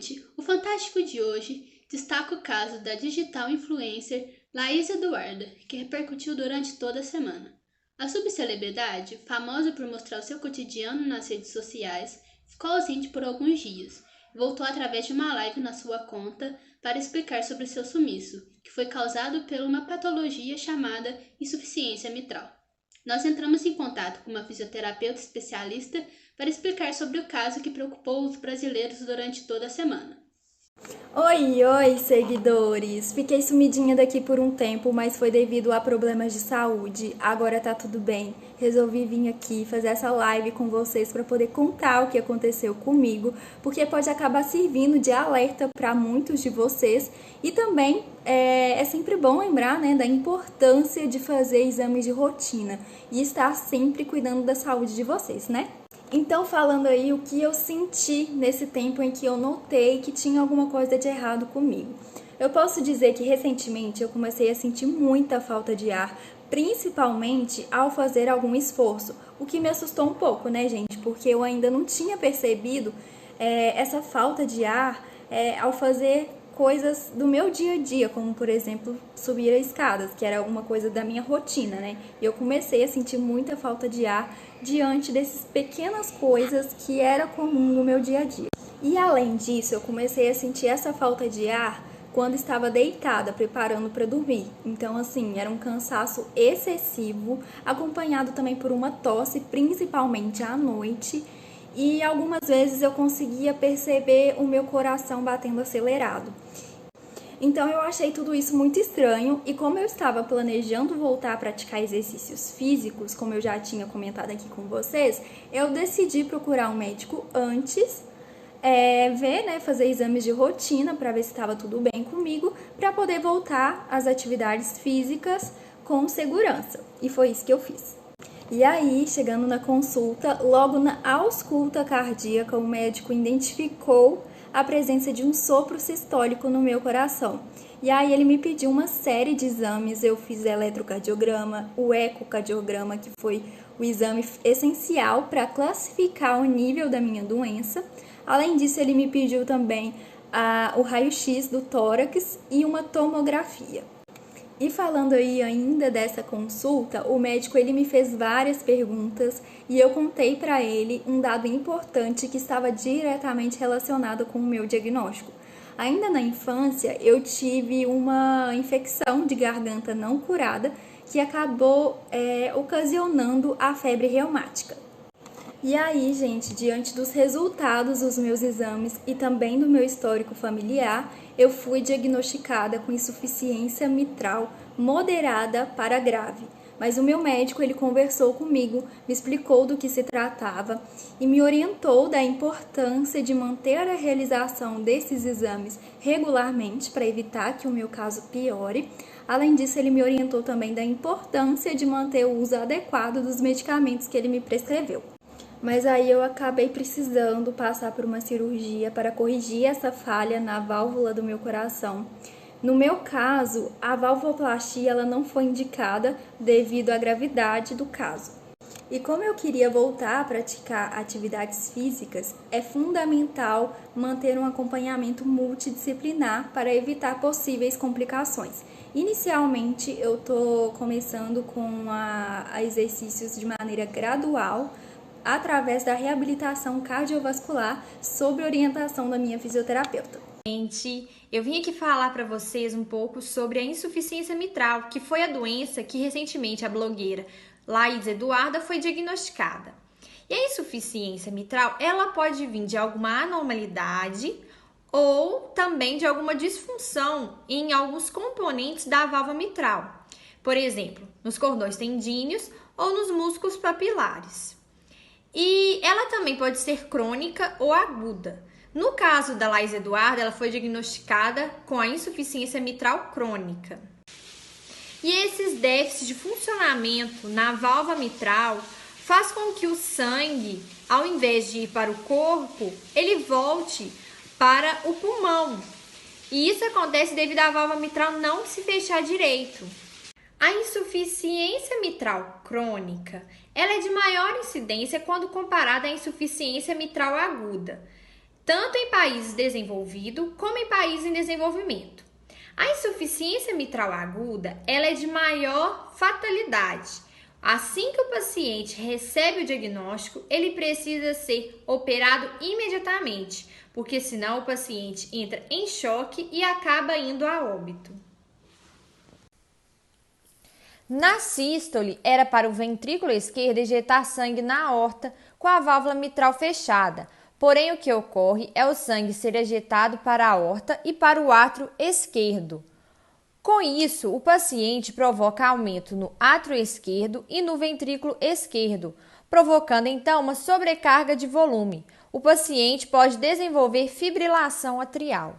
noite. O Fantástico de hoje destaca o caso da digital influencer Laís Eduarda, que repercutiu durante toda a semana. A subcelebridade, famosa por mostrar o seu cotidiano nas redes sociais, ficou ausente por alguns dias e voltou através de uma live na sua conta para explicar sobre seu sumiço, que foi causado por uma patologia chamada insuficiência mitral. Nós entramos em contato com uma fisioterapeuta especialista para explicar sobre o caso que preocupou os brasileiros durante toda a semana. Oi, seguidores! Fiquei sumidinha daqui por um tempo, mas foi devido a problemas de saúde. Agora tá tudo bem. Resolvi vir aqui fazer essa live com vocês para poder contar o que aconteceu comigo, porque pode acabar servindo de alerta para muitos de vocês. E também é sempre bom lembrar, né, da importância de fazer exames de rotina e estar sempre cuidando da saúde de vocês, né? Então, falando aí o que eu senti nesse tempo em que eu notei que tinha alguma coisa de errado comigo. Eu posso dizer que recentemente eu comecei a sentir muita falta de ar, principalmente ao fazer algum esforço, o que me assustou um pouco, né, gente? Porque eu ainda não tinha percebido essa falta de ar ao fazer coisas do meu dia a dia, como por exemplo subir as escadas, que era uma coisa da minha rotina, né? E eu comecei a sentir muita falta de ar diante dessas pequenas coisas que era comum no meu dia a dia. E além disso, eu comecei a sentir essa falta de ar quando estava deitada, preparando para dormir. Então, assim, era um cansaço excessivo, acompanhado também por uma tosse, principalmente à noite. E algumas vezes eu conseguia perceber o meu coração batendo acelerado. Então eu achei tudo isso muito estranho e como eu estava planejando voltar a praticar exercícios físicos, como eu já tinha comentado aqui com vocês, eu decidi procurar um médico antes, ver, né, fazer exames de rotina para ver se estava tudo bem comigo, para poder voltar às atividades físicas com segurança. E foi isso que eu fiz. E aí, chegando na consulta, logo na ausculta cardíaca, o médico identificou a presença de um sopro sistólico no meu coração. E aí ele me pediu uma série de exames, eu fiz eletrocardiograma, o ecocardiograma, que foi o exame essencial para classificar o nível da minha doença. Além disso, ele me pediu também o raio-x do tórax e uma tomografia. E falando aí ainda dessa consulta, o médico ele me fez várias perguntas e eu contei para ele um dado importante que estava diretamente relacionado com o meu diagnóstico. Ainda na infância, eu tive uma infecção de garganta não curada que acabou ocasionando a febre reumática. E aí, gente, diante dos resultados dos meus exames e também do meu histórico familiar, eu fui diagnosticada com insuficiência mitral moderada para grave. Mas o meu médico, ele conversou comigo, me explicou do que se tratava e me orientou da importância de manter a realização desses exames regularmente para evitar que o meu caso piore. Além disso, ele me orientou também da importância de manter o uso adequado dos medicamentos que ele me prescreveu. Mas aí eu acabei precisando passar por uma cirurgia para corrigir essa falha na válvula do meu coração. No meu caso, a valvoplastia ela não foi indicada devido à gravidade do caso. E como eu queria voltar a praticar atividades físicas, é fundamental manter um acompanhamento multidisciplinar para evitar possíveis complicações. Inicialmente, eu estou começando com exercícios de maneira gradual, através da reabilitação cardiovascular sob orientação da minha fisioterapeuta. Gente, eu vim aqui falar para vocês um pouco sobre a insuficiência mitral, que foi a doença que recentemente a blogueira Laís Eduarda foi diagnosticada. E a insuficiência mitral, ela pode vir de alguma anormalidade ou também de alguma disfunção em alguns componentes da válvula mitral. Por exemplo, nos cordões tendíneos ou nos músculos papilares. E ela também pode ser crônica ou aguda. No caso da Laís Eduarda, ela foi diagnosticada com a insuficiência mitral crônica. E esses déficits de funcionamento na válvula mitral faz com que o sangue, ao invés de ir para o corpo, ele volte para o pulmão. E isso acontece devido à válvula mitral não se fechar direito. A insuficiência mitral crônica, ela é de maior incidência quando comparada à insuficiência mitral aguda. tanto em países desenvolvidos como em países em desenvolvimento. A insuficiência mitral aguda, ela é de maior fatalidade. Assim que o paciente recebe o diagnóstico, ele precisa ser operado imediatamente, porque senão o paciente entra em choque e acaba indo a óbito. Na sístole, era para o ventrículo esquerdo ejetar sangue na aorta com a válvula mitral fechada. Porém, o que ocorre é o sangue ser ejetado para a aorta e para o átrio esquerdo. Com isso, o paciente provoca aumento no átrio esquerdo e no ventrículo esquerdo, provocando então uma sobrecarga de volume. O paciente pode desenvolver fibrilação atrial.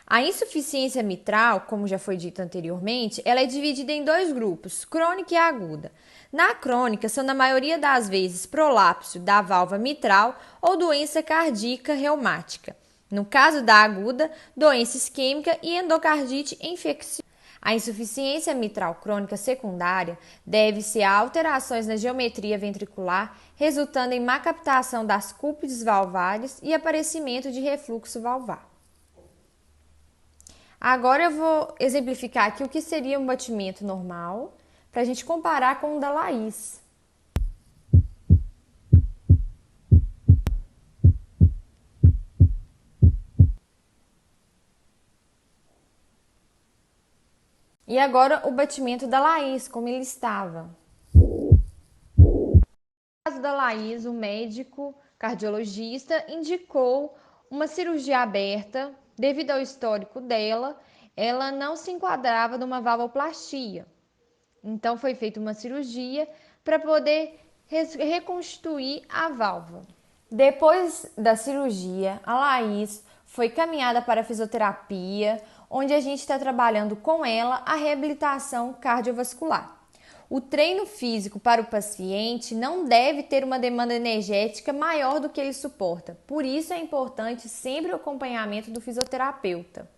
A insuficiência mitral, como já foi dito anteriormente, ela é dividida em dois grupos, crônica e aguda. Na crônica, são na maioria das vezes prolapso da válvula mitral ou doença cardíaca reumática. No caso da aguda, doença isquêmica e endocardite infecciosa. A insuficiência mitral crônica secundária deve-se a alterações na geometria ventricular, resultando em má captação das cúpides valvares e aparecimento de refluxo valvar. Agora eu vou exemplificar aqui o que seria um batimento normal, para a gente comparar com o da Laís. E agora o batimento da Laís, como ele estava. No caso da Laís, o médico cardiologista indicou uma cirurgia aberta. Devido ao histórico dela, ela não se enquadrava numa valvoplastia. Então foi feita uma cirurgia para poder reconstituir a válvula. Depois da cirurgia, a Laís foi caminhada para a fisioterapia, onde a gente está trabalhando com ela a reabilitação cardiovascular. O treino físico para o paciente não deve ter uma demanda energética maior do que ele suporta. Por isso é importante sempre o acompanhamento do fisioterapeuta.